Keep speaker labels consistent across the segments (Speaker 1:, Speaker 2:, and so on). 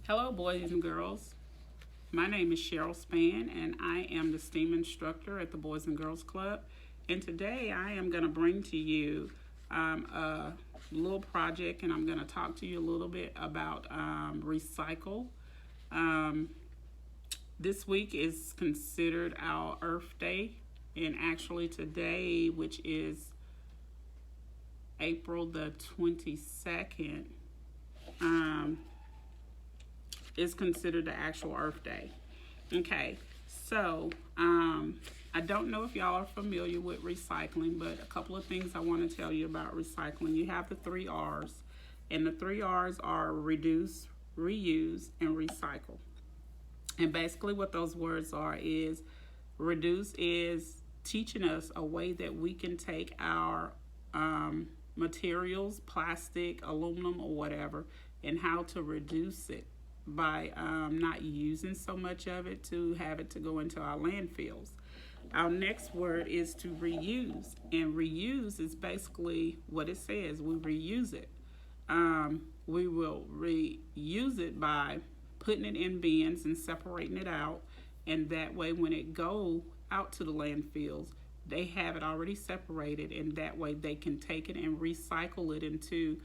Speaker 1: Hello, boys and girls. My name is Cheryl Span, and I am the STEAM instructor at the Boys and Girls Club. And today I am going to bring to you a little project, and I'm going to talk to you a little bit about recycle. Um, this week is considered our Earth Day, and actually today, which is April the 22nd, um, is considered the actual Earth Day. Okay, so I don't know if y'all are familiar with recycling, but a couple of things I want to tell you about recycling. You have the three R's, and the three R's are reduce, reuse, and recycle. And basically, what those words are is reduce is teaching us a way that we can take our materials, plastic, aluminum, or whatever, and how to reduce it by not using so much of it to have it to go into our landfills. Our next word is to reuse, and reuse is basically what it says. We reuse it. We will reuse it by putting it in bins and separating it out, and that way when it go out to the landfills, they have it already separated, and that way they can take it and recycle it into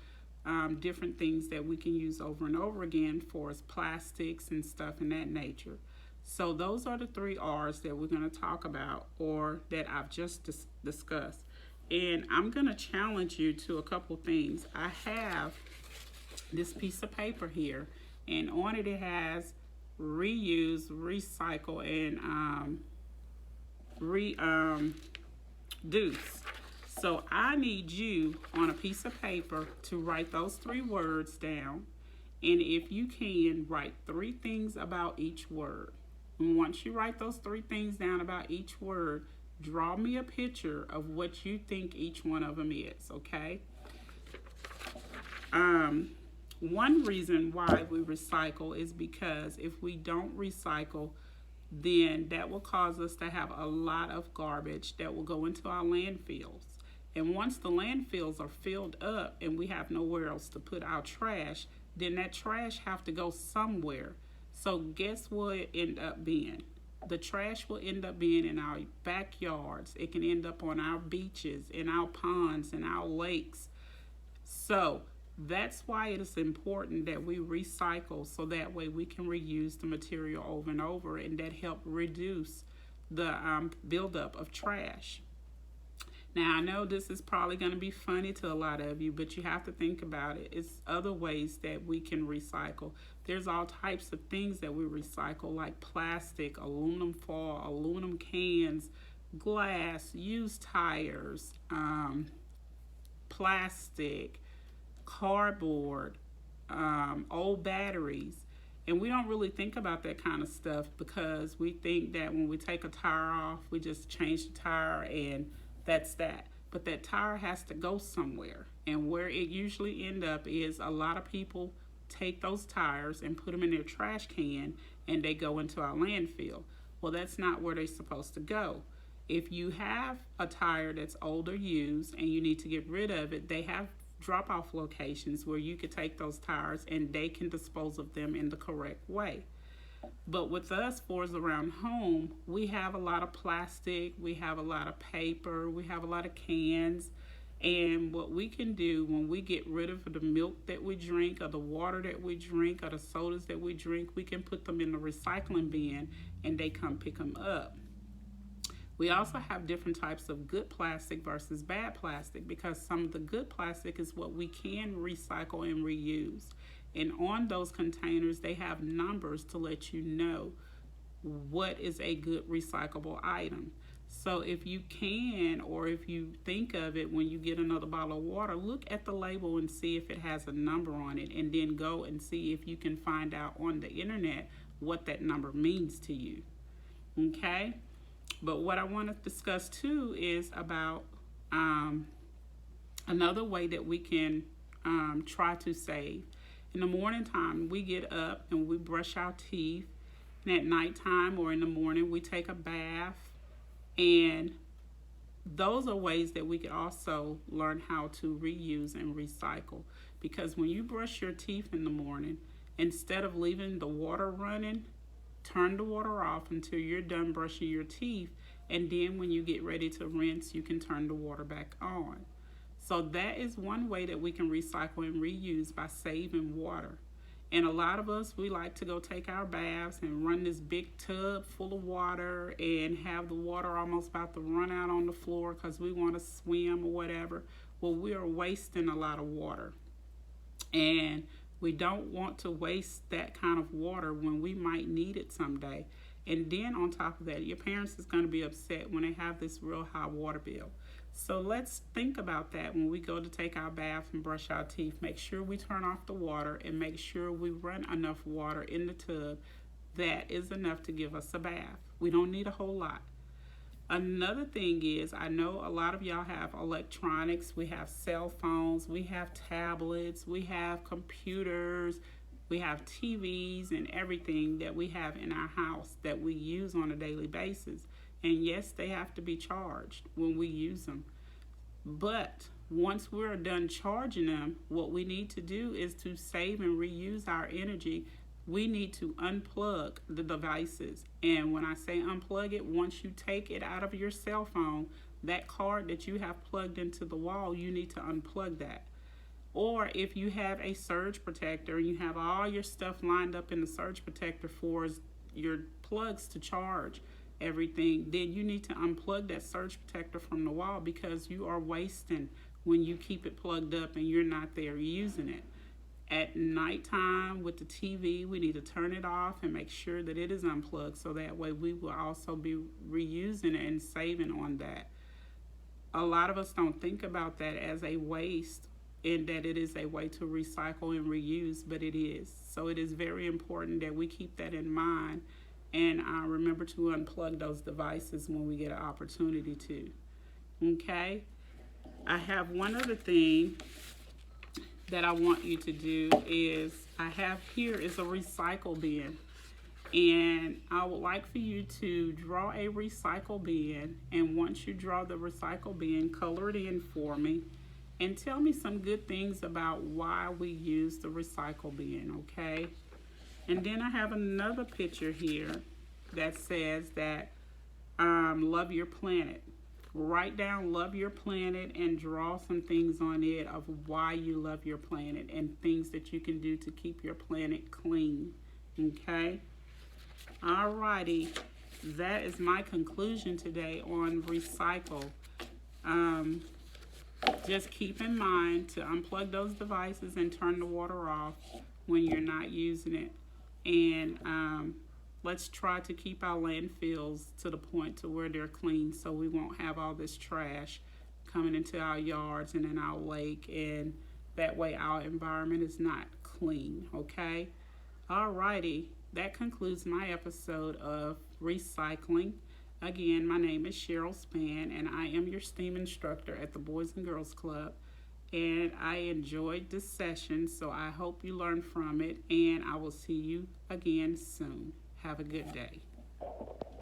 Speaker 1: different things that we can use over and over again for as plastics and stuff in that nature. So those are the three R's that we're going to talk about, or that I've just discussed. And I'm going to challenge you to a couple things. I have this piece of paper here, and on it has reuse, recycle, and reduce. So I need you on a piece of paper to write those three words down. And if you can, write three things about each word. And once you write those three things down about each word, draw me a picture of what you think each one of them is, okay? One reason why we recycle is because if we don't recycle, then that will cause us to have a lot of garbage that will go into our landfills. And once the landfills are filled up and we have nowhere else to put our trash, then that trash have to go somewhere. So guess what it end up being? The trash will end up being in our backyards. It can end up on our beaches, in our ponds, in our lakes. So that's why it is important that we recycle, so that way we can reuse the material over and over, and that help reduce the buildup of trash. Now, I know this is probably going to be funny to a lot of you, but you have to think about it. It's other ways that we can recycle. There's all types of things that we recycle, like plastic, aluminum foil, aluminum cans, glass, used tires, plastic, cardboard, old batteries. And we don't really think about that kind of stuff because we think that when we take a tire off, we just change the tire and that's that. But that tire has to go somewhere. And where it usually end up is a lot of people take those tires and put them in their trash can and they go into our landfill. Well, that's not where they're supposed to go. If you have a tire that's old or used and you need to get rid of it, they have drop-off locations where you could take those tires and they can dispose of them in the correct way. But with us, for us around home, we have a lot of plastic, we have a lot of paper, we have a lot of cans. And what we can do when we get rid of the milk that we drink, or the water that we drink, or the sodas that we drink, we can put them in the recycling bin and they come pick them up. We also have different types of good plastic versus bad plastic, because some of the good plastic is what we can recycle and reuse. And on those containers, they have numbers to let you know what is a good recyclable item. So if you can, or if you think of it when you get another bottle of water, look at the label and see if it has a number on it, and then go and see if you can find out on the internet what that number means to you. Okay? But what I want to discuss too is about another way that we can try to save. In the morning time, we get up and we brush our teeth. And at nighttime or in the morning, we take a bath. And those are ways that we could also learn how to reuse and recycle. Because when you brush your teeth in the morning, Instead of leaving the water running, turn the water off until you're done brushing your teeth, and then when you get ready to rinse, you can turn the water back on. So that is one way that we can recycle and reuse, by saving water. And a lot of us, we like to go take our baths and run this big tub full of water and have the water almost about to run out on the floor because we want to swim or whatever. Well, we are wasting a lot of water. And we don't want to waste that kind of water when we might need it someday. And then on top of that, your parents is going to be upset when they have this real high water bill. So let's think about that when we go to take our bath and brush our teeth. Make sure we turn off the water and make sure we run enough water in the tub that is enough to give us a bath. We don't need a whole lot. Another thing is, I know a lot of y'all have electronics. We have cell phones, we have tablets, we have computers, we have TVs and everything that we have in our house that we use on a daily basis. And yes, they have to be charged when we use them. But once we're done charging them, what we need to do is to save and reuse our energy. We need to unplug the devices. And when I say unplug it, once you take it out of your cell phone, that cord that you have plugged into the wall, you need to unplug that. Or if you have a surge protector and you have all your stuff lined up in the surge protector for your plugs to charge everything, then you need to unplug that surge protector from the wall, because you are wasting when you keep it plugged up and you're not there using it. At nighttime with the TV, we need to turn it off and make sure that it is unplugged, so that way we will also be reusing it and saving on that. A lot of us don't think about that as a waste, and that it is a way to recycle and reuse, but it is. So it is very important that we keep that in mind, and remember to unplug those devices when we get an opportunity to. Okay? I have one other thing that I want you to do. Is I have here is a recycle bin, and I would like for you to draw a recycle bin, and once you draw the recycle bin, color it in for me and tell me some good things about why we use the recycle bin, okay? And then I have another picture here that says that love your planet. Write down love your planet and draw some things on it of why you love your planet and things that you can do to keep your planet clean. Okay? Alrighty. That is my conclusion today on recycle. Just keep in mind to unplug those devices and turn the water off when you're not using it. And let's try to keep our landfills to the point to where they're clean, so we won't have all this trash coming into our yards and in our lake, and that way our environment is not clean, okay? Alrighty, that concludes my episode of recycling. Again, my name is Cheryl Span, and I am your STEAM instructor at the Boys and Girls Club. And I enjoyed this session, so I hope you learned from it, and I will see you again soon. Have a good day.